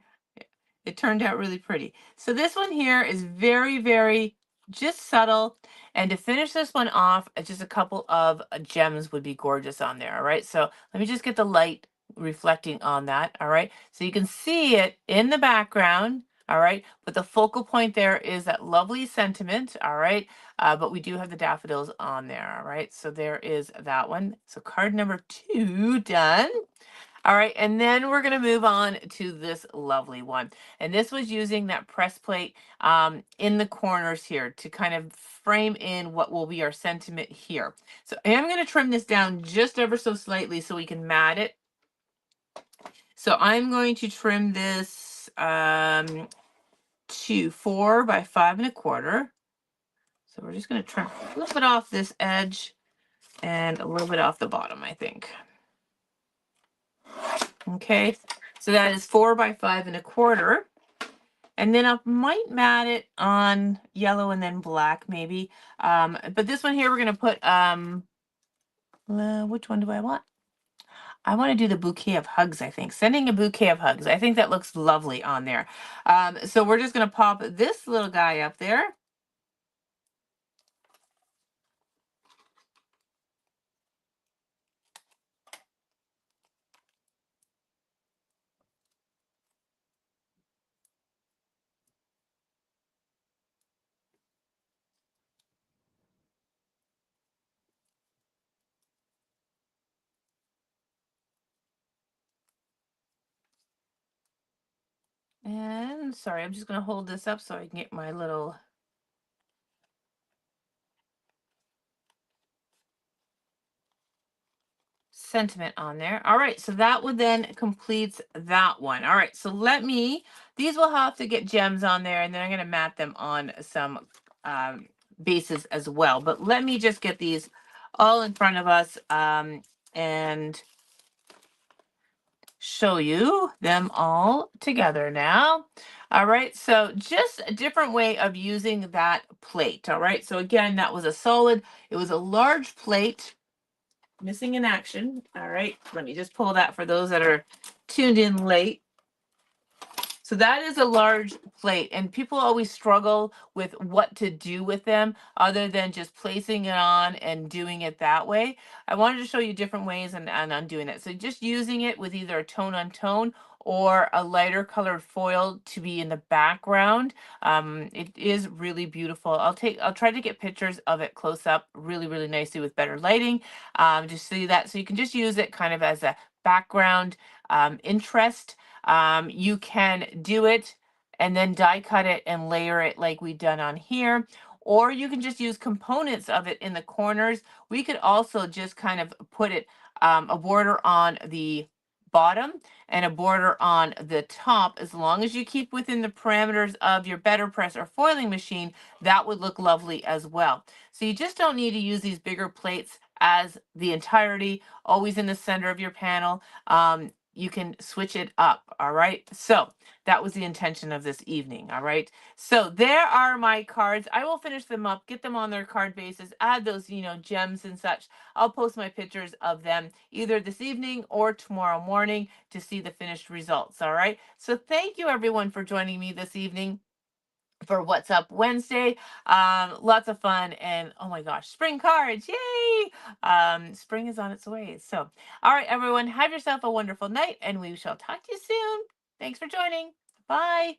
It turned out really pretty. So this one here is very, very just subtle. And to finish this one off, just a couple of gems would be gorgeous on there. All right. So let me just get the light reflecting on that. All right. So you can see it in the background. All right. But the focal point there is that lovely sentiment. All right. But we do have the daffodils on there. All right. So there is that one. So card number 2 done. All right, and then we're going to move on to this lovely one. And this was using that press plate in the corners here to kind of frame in what will be our sentiment here. So I am going to trim this down just ever so slightly so we can mat it. So I'm going to trim this to 4 by 5 1/4. So we're just going to trim a little bit off this edge and a little bit off the bottom, I think. Okay, so that is 4 by 5 1/4. And then I might mat it on yellow and then black maybe. But this one here, we're going to put, which one do I want? I want to do the bouquet of hugs, I think. Sending a bouquet of hugs. I think that looks lovely on there. So we're just going to pop this little guy up there. And sorry, I'm just going to hold this up so I can get my little sentiment on there. All right, so that would then completes that one. All right, so these will have to get gems on there, and then I'm going to mat them on some bases as well. But let me just get these all in front of us and show you them all together now. All right, so just a different way of using that plate. All right, so again, that was a solid, it was a large plate. Missing in action. All right, let me just pull that for those that are tuned in late. So that is a large plate, and people always struggle with what to do with them other than just placing it on and doing it that way. I wanted to show you different ways and undoing it. So just using it with either a tone on tone or a lighter colored foil to be in the background. It is really beautiful. I'll try to get pictures of it close up really, really nicely with better lighting. Just see that. So you can just use it kind of as a background interest. You can do it and then die cut it and layer it like we've done on here. Or you can just use components of it in the corners. We could also just kind of put it a border on the bottom and a border on the top. As long as you keep within the parameters of your BetterPress or foiling machine, that would look lovely as well. So you just don't need to use these bigger plates as the entirety, always in the center of your panel. You can switch it up. All right. So that was the intention of this evening. All right. So there are my cards. I will finish them up, get them on their card bases, add those, gems and such. I'll post my pictures of them either this evening or tomorrow morning to see the finished results. All right. So thank you everyone for joining me this evening for What's Up Wednesday. Lots of fun, and oh my gosh, spring cards, yay! Spring is on its way. So, all right, everyone, have yourself a wonderful night, and we shall talk to you soon. Thanks for joining. Bye.